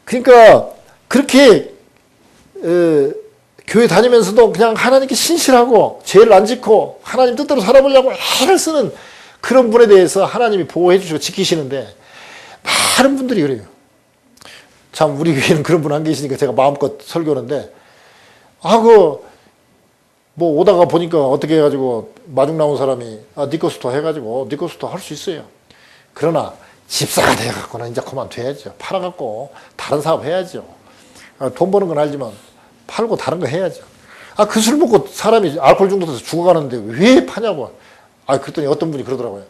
그러니까 그렇게 교회 다니면서도 그냥 하나님께 신실하고 죄를 안 짓고 하나님 뜻대로 살아보려고 애를 쓰는 그런 분에 대해서 하나님이 보호해 주시고 지키시는데 많은 분들이 그래요. 참 우리 교회는 그런 분 안 계시니까 제가 마음껏 설교하는데 뭐 오다가 보니까 어떻게 해가지고 마중 나온 사람이 니코스토 해가지고 니코스토 할 수 있어요. 그러나 집사가 돼갖고는 이제 그만둬야죠. 팔아갖고 다른 사업 해야죠. 돈 버는 건 알지만 팔고 다른 거 해야죠. 그 술 먹고 사람이 알코올 중독돼서 죽어가는데 왜 파냐고. 그랬더니 어떤 분이 그러더라고요.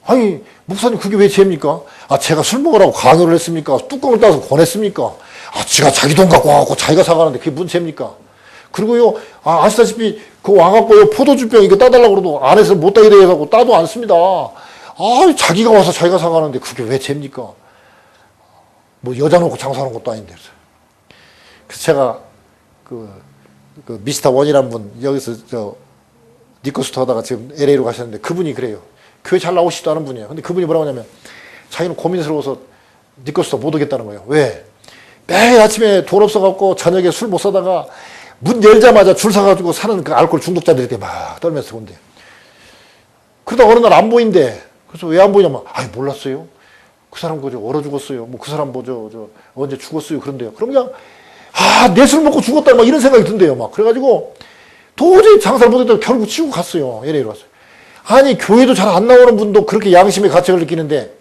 아니 목사님 그게 왜 죄입니까? 제가 술 먹으라고 강요를 했습니까? 뚜껑을 따서 권했습니까? 지가 자기 돈 갖고 와갖고 자기가 사가는데 그게 무슨 죄입니까? 그리고요, 아시다시피 그 와갖고요 포도주병 이거 따달라고 그러도 안에서 못 따게 돼가지고 따도 안 씁니다. 자기가 와서 자기가 사가는데 그게 왜 죄입니까? 뭐 여자 놓고 장사하는 것도 아닌데. 그래서 제가 그 미스터 원이라는 분 여기서 니코스토 하다가 지금 LA로 가셨는데 그분이 그래요. 교회 잘 나오시지도 않은 분이에요. 근데 그분이 뭐라고 하냐면 자기는 고민스러워서 니코스토 못 오겠다는 거예요. 왜? 매일 아침에 돈 없어갖고 저녁에 술 못 사다가 문 열자마자 줄 서가지고 사는 그 알코올 중독자들이 이렇게 막 떨면서 온대요. 그러다 어느 날 안 보인대. 그래서 왜 안 보이냐면, 몰랐어요. 그 사람 얼어 죽었어요. 뭐 그 사람 언제 죽었어요. 그런데요. 그럼 그냥, 내 술 먹고 죽었다. 막 이런 생각이 든대요. 막. 그래가지고 도저히 장사를 못했다고 결국 치고 갔어요. LA로 갔어요. 교회도 잘 안 나오는 분도 그렇게 양심의 가책을 느끼는데,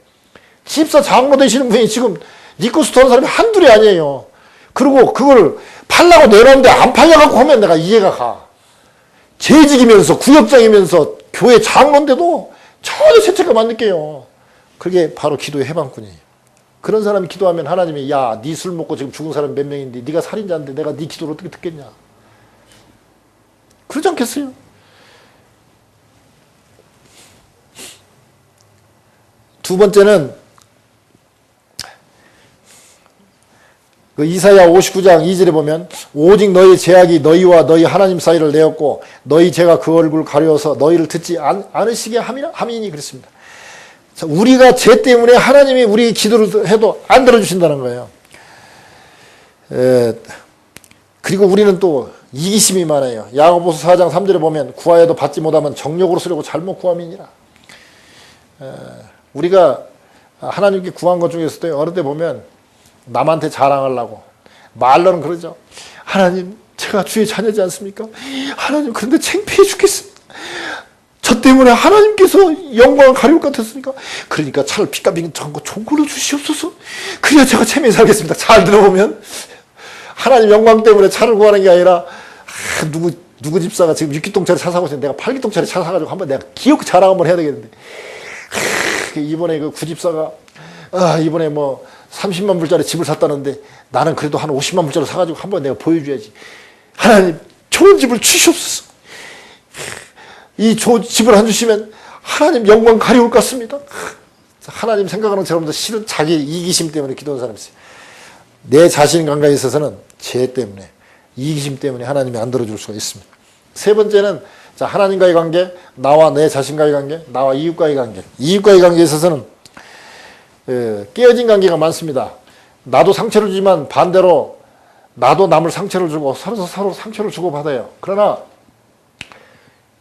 집사 장로 되시는 분이 지금 니코스토 하는 사람이 한둘이 아니에요. 그리고 그걸 팔라고 내놨는데 안 팔려갖고 하면 내가 이해가 가. 재직이면서 구역장이면서 교회 장로인데도 전혀 죄책감 안 느껴요. 그게 바로 기도의 해방꾼이에요. 그런 사람이 기도하면 하나님이 네 술 먹고 지금 죽은 사람 몇 명인데 네가 살인자인데 내가 네 기도를 어떻게 듣겠냐. 그러지 않겠어요? 두 번째는 이사야 59장 2절에 보면 오직 너희 죄악이 너희와 너희 하나님 사이를 내었고 너희 죄가 그 얼굴을 가려워서 너희를 듣지 않으시게 함이니 그랬습니다. 자, 우리가 죄 때문에 하나님이 우리 기도를 해도 안 들어주신다는 거예요. 그리고 우리는 또 이기심이 많아요. 야고보서 4장 3절에 보면 구하여도 받지 못하면 정욕으로 쓰려고 잘못 구함이니라. 우리가 하나님께 구한 것 중에서도 어느 때 보면 남한테 자랑하려고 말로는 그러죠. 하나님 제가 주의 자녀지 않습니까? 하나님 그런데 창피해 죽겠습니다. 저 때문에 하나님께서 영광을 가리울 것 같았습니까? 그러니까 차를 피값이 좋은 걸로 주시옵소서. 그래야 제가 체면히 살겠습니다. 잘 들어보면 하나님 영광 때문에 차를 구하는 게 아니라 누구 집사가 지금 6기통짜리 차 사고 있는데 내가 8기통짜리 차 사가지고 한번 내가 기억 자랑 한번 해야 되겠는데 이번에 그 구집사가 이번에 뭐 30만 불짜리 집을 샀다는데 나는 그래도 한 50만 불짜리 사가지고 한번 내가 보여줘야지. 하나님 좋은 집을 주시옵소서. 이 집을 안 주시면 하나님 영광 가리울 것 같습니다. 하나님 생각하는 사람들 실은 자기 이기심 때문에 기도하는 사람이 있어요. 내 자신 감각에 있어서는 죄 때문에 이기심 때문에 하나님이 안 들어줄 수가 있습니다. 세 번째는 하나님과의 관계, 나와 내 자신과의 관계, 나와 이웃과의 관계. 이웃과의 관계에 있어서는 깨어진 관계가 많습니다. 나도 상처를 주지만 반대로 나도 남을 상처를 주고 서로 상처를 주고받아요. 그러나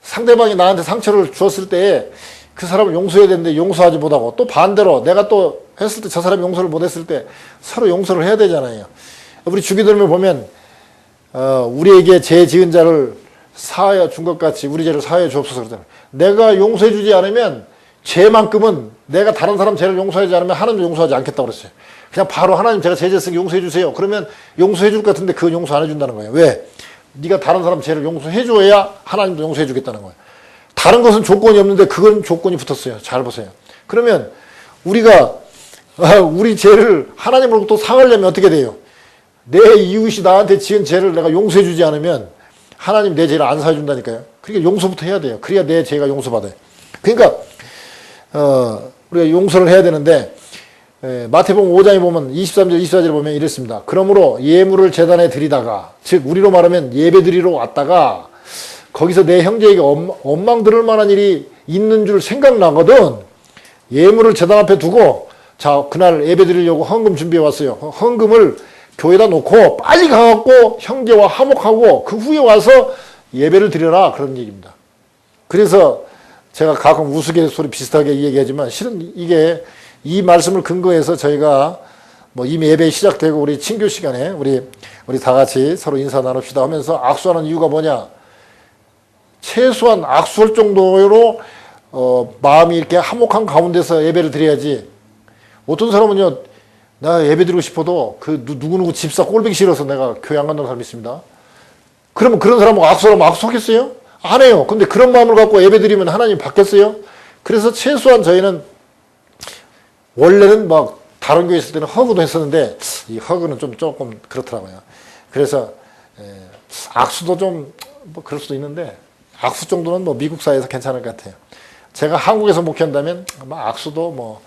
상대방이 나한테 상처를 주었을 때 그 사람을 용서해야 되는데 용서하지 못하고 또 반대로 내가 또 했을 때 저 사람이 용서를 못했을 때 서로 용서를 해야 되잖아요. 우리 주기도문에 보면 우리에게 죄 지은 자를 사하여 준 것 같이 우리 죄를 사하여 주옵소서 그러잖아요. 내가 용서해 주지 않으면 죄만큼은 내가 다른 사람 죄를 용서하지 않으면 하나님도 용서하지 않겠다고 그랬어요. 그냥 바로 하나님 제가 죄 졌으니 용서해 주세요. 그러면 용서해 줄 것 같은데 그건 용서 안 해준다는 거예요. 왜? 네가 다른 사람 죄를 용서해 줘야 하나님도 용서해 주겠다는 거예요. 다른 것은 조건이 없는데 그건 조건이 붙었어요. 잘 보세요. 그러면 우리가 우리 죄를 하나님으로부터 상하려면 어떻게 돼요? 내 이웃이 나한테 지은 죄를 내가 용서해 주지 않으면 하나님 내 죄를 안 사해 준다니까요. 그러니까 용서부터 해야 돼요. 그래야 내 죄가 용서받아요. 그러니까 우리가 용서를 해야 되는데 마태복음 5장에 보면 23절 24절에 보면 이랬습니다. 그러므로 예물을 제단에 드리다가 즉 우리로 말하면 예배 드리러 왔다가 거기서 내 형제에게 원망 들을 만한 일이 있는 줄 생각나거든 예물을 제단 앞에 두고 자, 그날 예배 드리려고 헌금 준비해 왔어요. 헌금을 교회에다 놓고 빨리 가갖고 형제와 화목하고 그 후에 와서 예배를 드려라. 그런 얘기입니다. 그래서 제가 가끔 우스갯소리 비슷하게 얘기하지만 실은 이게 이 말씀을 근거해서 저희가 뭐 이미 예배 시작되고 우리 친교 시간에 우리 다 같이 서로 인사 나눕시다 하면서 악수하는 이유가 뭐냐? 최소한 악수할 정도로 마음이 이렇게 화목한 가운데서 예배를 드려야지. 어떤 사람은요, 나 예배 드리고 싶어도 그 누구누구 집사 꼴보기 싫어서 내가 교회 안 간다는 사람이 있습니다. 그러면 그런 사람하고 악수하면 악수하겠어요? 안 해요. 근데 그런 마음을 갖고 예배 드리면 하나님 받겠어요? 그래서 최소한 저희는 원래는 막 다른 교회 있을 때는 허그도 했었는데 이 허그는 좀 조금 그렇더라고요. 그래서 악수도 좀 뭐 그럴 수도 있는데 악수 정도는 뭐 미국 사회에서 괜찮을 것 같아요. 제가 한국에서 목회한다면 아마 악수도 뭐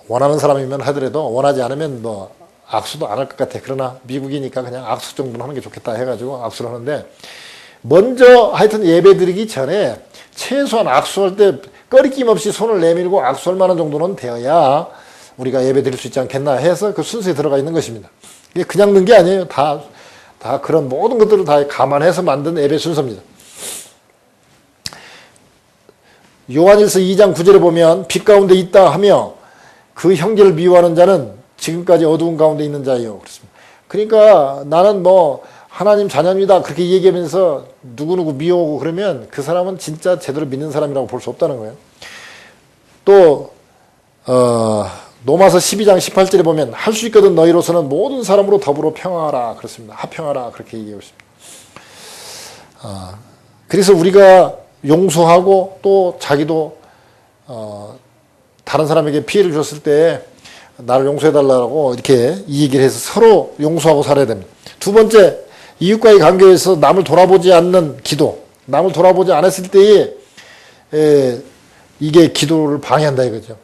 원하는 사람이면 하더라도 원하지 않으면 뭐 악수도 안 할 것 같아. 그러나 미국이니까 그냥 악수 정도는 하는 게 좋겠다 해가지고 악수를 하는데 먼저 하여튼 예배 드리기 전에 최소한 악수할 때 꺼리낌 없이 손을 내밀고 악수할 만한 정도는 되어야 우리가 예배 드릴 수 있지 않겠나 해서 그 순서에 들어가 있는 것입니다. 이게 그냥 넣은 게 아니에요. 다 그런 모든 것들을 다 감안해서 만든 예배 순서입니다. 요한일서 2장 9절에 보면 빛 가운데 있다 하며 그 형제를 미워하는 자는 지금까지 어두운 가운데 있는 자예요. 그렇습니다. 그러니까 나는 뭐 하나님 자녀입니다. 그렇게 얘기하면서 누구누구 미워하고 그러면 그 사람은 진짜 제대로 믿는 사람이라고 볼 수 없다는 거예요. 또 로마서 12장 18절에 보면 할 수 있거든 너희로서는 모든 사람으로 더불어 평화하라. 그렇습니다. 화평하라. 그렇게 얘기하고 있습니다. 그래서 우리가 용서하고 또 자기도 다른 사람에게 피해를 줬을 때 나를 용서해달라고 이렇게 이 얘기를 해서 서로 용서하고 살아야 됩니다. 두 번째, 이웃과의 관계에서 남을 돌아보지 않는 기도. 남을 돌아보지 않았을 때에 이게 기도를 방해한다 이거죠.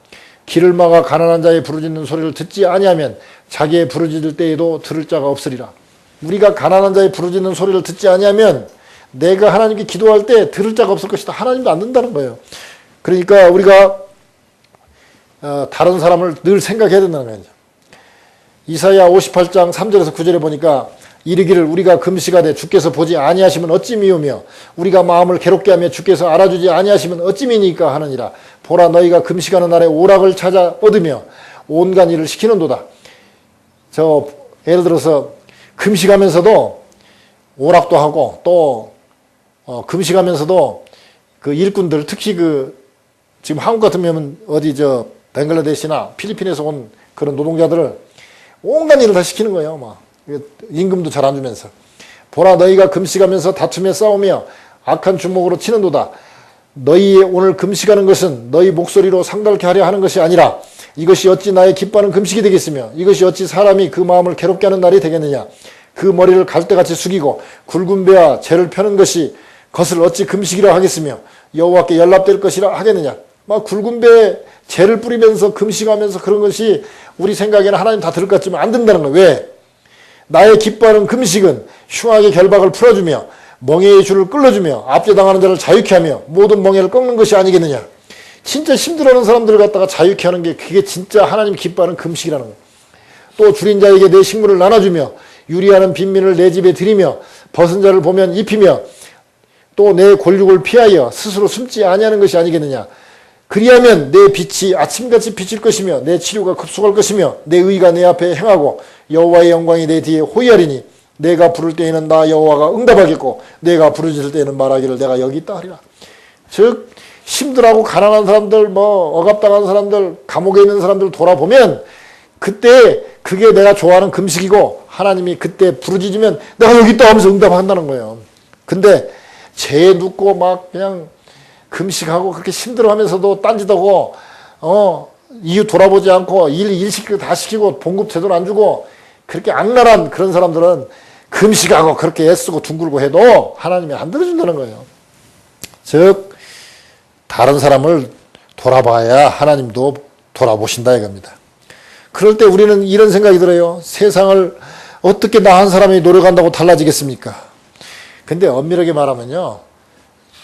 길을 막아 가난한 자의 부르짖는 소리를 듣지 아니하면 자기의 부르짖을 때에도 들을 자가 없으리라. 우리가 가난한 자의 부르짖는 소리를 듣지 아니하면 내가 하나님께 기도할 때 들을 자가 없을 것이다. 하나님도 안 듣는다는 거예요. 그러니까 우리가 다른 사람을 늘 생각해야 된다는 거죠. 이사야 58장 3절에서 9절에 보니까 이르기를 우리가 금시가되 주께서 보지 아니하시면 어찌 미우며 우리가 마음을 괴롭게 하며 주께서 알아주지 아니하시면 어찌 미니까 하느니라. 보라 너희가 금시가는 날에 오락을 찾아 얻으며 온갖 일을 시키는도다. 예를 들어서 금식하면서도 오락도 하고 또 금식하면서도 그 일꾼들 특히 지금 한국 같으면 어디 벵글라데시나 필리핀에서 온 그런 노동자들을 온갖 일을 다 시키는 거예요. 막 임금도 잘 안 주면서. 보라 너희가 금식하면서 다투며 싸우며 악한 주먹으로 치는도다. 너희 오늘 금식하는 것은 너희 목소리로 상달케 하려 하는 것이 아니라 이것이 어찌 나의 기뻐하는 금식이 되겠으며 이것이 어찌 사람이 그 마음을 괴롭게 하는 날이 되겠느냐. 그 머리를 갈대같이 숙이고 굵은 배와 재를 펴는 것을 어찌 금식이라 하겠으며 여호와께 연락될 것이라 하겠느냐. 막 굵은 배에 재를 뿌리면서 금식하면서 그런 것이 우리 생각에는 하나님 다 들을 것 같지만 안 된다는 거예요. 왜? 나의 기뻐하는 금식은 흉악의 결박을 풀어주며 멍에의 줄을 끌어주며 압제당하는 자를 자유케 하며 모든 멍에를 꺾는 것이 아니겠느냐. 진짜 힘들어하는 사람들을 갖다가 자유케 하는 게 그게 진짜 하나님 기뻐하는 금식이라는 거예요. 또 줄인 자에게 내 식물을 나눠주며 유리하는 빈민을 내 집에 들이며 벗은 자를 보면 입히며 또 내 골육을 피하여 스스로 숨지 아니하는 것이 아니겠느냐. 그리하면 내 빛이 아침같이 비칠 것이며 내 치료가 급속할 것이며 내 의가 내 앞에 행하고 여호와의 영광이 내 뒤에 호위하리니 내가 부를 때에는 나 여호와가 응답하겠고 내가 부르짖을 때에는 말하기를 내가 여기 있다 하리라. 즉 힘들하고 가난한 사람들 억압당한 사람들 감옥에 있는 사람들 돌아보면 그때 그게 내가 좋아하는 금식이고 하나님이 그때 부르짖으면 내가 여기 있다 하면서 응답한다는 거예요. 근데 죄에 눕고 막 그냥 금식하고 그렇게 힘들어하면서도 딴짓하고 이유 돌아보지 않고 일 시키고 다 시키고 봉급 제대로 안 주고 그렇게 악랄한 그런 사람들은 금식하고 그렇게 애쓰고 둥글고 해도 하나님이 안 들어준다는 거예요. 즉 다른 사람을 돌아봐야 하나님도 돌아보신다 이겁니다. 그럴 때 우리는 이런 생각이 들어요. 세상을 어떻게 나 한 사람이 노력한다고 달라지겠습니까? 근데 엄밀하게 말하면요.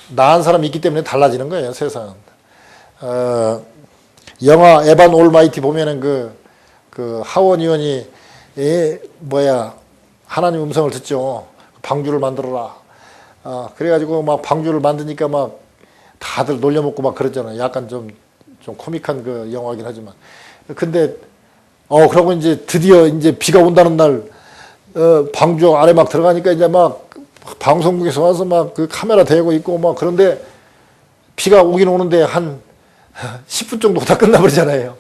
나 한 사람이 있기 때문에 달라지는 거예요, 세상은. 영화 에반 올마이티 보면은 그 하원 의원이 하나님 음성을 듣죠. 방주를 만들어라. 그래가지고 막 방주를 만드니까 막 다들 놀려먹고 막 그러잖아요. 약간 좀 코믹한 그 영화긴 하지만. 근데, 그러고 이제 드디어 이제 비가 온다는 날, 방주 안에 막 들어가니까 이제 막 방송국에서 와서 막 그 카메라 대고 있고 막 그런데 비가 오긴 오는데 한 10분 정도 다 끝나버리잖아요.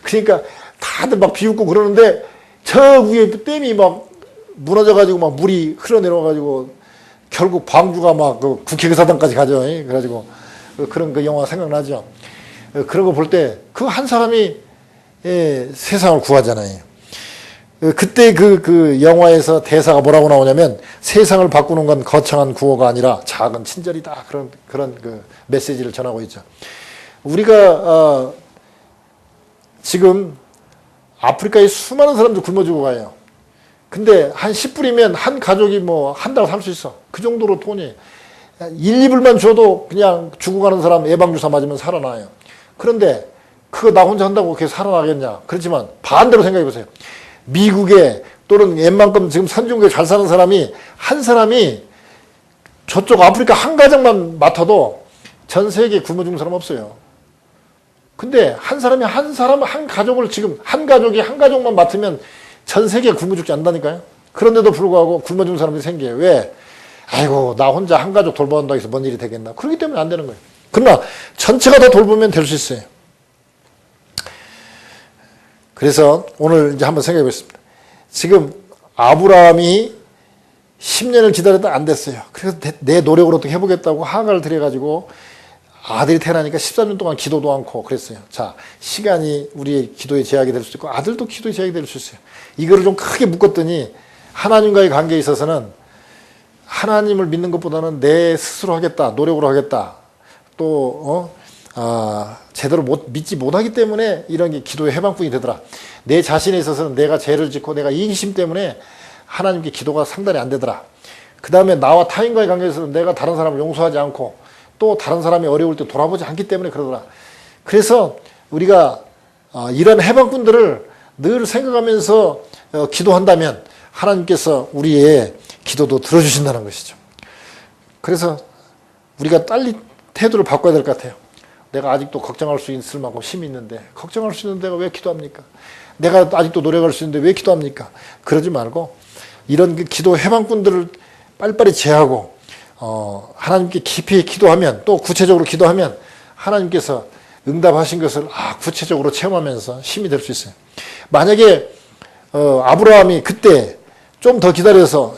그러니까 다들 막 비웃고 그러는데 저 위에 댐이 막 무너져가지고 막 물이 흘러내려와가지고 결국 방주가 막 그 국회의사당까지 가죠. 그래가지고 그런 그 영화 생각나죠. 그런 거 볼 때 그 한 사람이 세상을 구하잖아요. 그때 그 영화에서 대사가 뭐라고 나오냐면 세상을 바꾸는 건 거창한 구호가 아니라 작은 친절이다. 그런 그 메시지를 전하고 있죠. 우리가 지금 아프리카에 수많은 사람들 굶어 죽어 가요. 근데 한 10불이면 한 가족이 뭐 한 달 살 수 있어. 그 정도로 돈이 1, 2불만 줘도 그냥 죽어가는 사람 예방주사 맞으면 살아나요. 그런데 그거 나 혼자 한다고 그렇게 살아나겠냐? 그렇지만 반대로 생각해 보세요. 미국에 또는 웬만큼 지금 선진국에 잘 사는 사람이 한 사람이 저쪽 아프리카 한 가정만 맡아도 전 세계에 굶어 죽는 사람 없어요. 근데 한 사람이 한 가족을 지금 한 가족이 한 가족만 맡으면 전 세계에 굶어 죽지 않는다니까요. 그런데도 불구하고 굶어 죽는 사람들이 생겨요. 왜? 아이고 나 혼자 한 가족 돌봐온다고 해서 뭔 일이 되겠나. 그렇기 때문에 안 되는 거예요. 그러나 전체가 다 돌보면 될 수 있어요. 그래서 오늘 이제 한번 생각해 보겠습니다. 지금 아브라함이 10년을 기다렸다 안 됐어요. 그래서 내 노력으로 어떻게 해보겠다고 하가를 들여가지고 아들이 태어나니까 13년 동안 기도도 않고 그랬어요. 자, 시간이 우리의 기도의 제약이 될 수도 있고 아들도 기도의 제약이 될 수 있어요. 이거를 좀 크게 묶었더니 하나님과의 관계에 있어서는 하나님을 믿는 것보다는 내 스스로 하겠다, 노력으로 하겠다. 또 제대로 믿지 못하기 때문에 이런 게 기도의 해방꾼이 되더라. 내 자신에 있어서는 내가 죄를 짓고 내가 이기심 때문에 하나님께 기도가 상달이 안 되더라. 그 다음에 나와 타인과의 관계에서는 내가 다른 사람을 용서하지 않고 또 다른 사람이 어려울 때 돌아보지 않기 때문에 그러더라. 그래서 우리가 이런 해방꾼들을 늘 생각하면서 기도한다면 하나님께서 우리의 기도도 들어주신다는 것이죠. 그래서 우리가 빨리 태도를 바꿔야 될 것 같아요. 내가 아직도 걱정할 수 있을 만큼 힘이 있는데 걱정할 수 있는 내가 왜 기도합니까? 내가 아직도 노력할 수 있는데 왜 기도합니까? 그러지 말고 이런 기도 해방꾼들을 빨리빨리 제하고 하나님께 깊이 기도하면 또 구체적으로 기도하면 하나님께서 응답하신 것을 구체적으로 체험하면서 힘이 될 수 있어요. 만약에 아브라함이 그때 좀 더 기다려서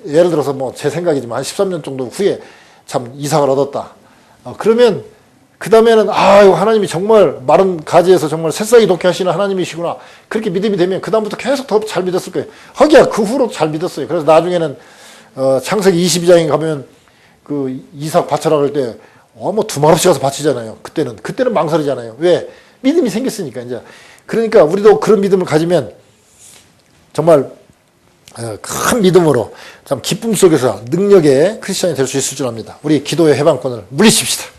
예를 들어서 제 생각이지만 한 13년 정도 후에 참 이삭을 얻었다. 그러면 그 다음에는 하나님이 정말 마른 가지에서 정말 새싹이 돋게 하시는 하나님이시구나. 그렇게 믿음이 되면 그 다음부터 계속 더 잘 믿었을 거예요. 하기야 그 후로 잘 믿었어요. 그래서 나중에는 창세기 22장에 가면 그 이삭 바쳐라 그럴 때 두 말없이 가서 바치잖아요. 그때는 망설이잖아요. 왜? 믿음이 생겼으니까 이제. 그러니까 우리도 그런 믿음을 가지면 정말 큰 믿음으로 참 기쁨 속에서 능력의 크리스천이 될 수 있을 줄 압니다. 우리 기도의 해방권을 물리칩시다.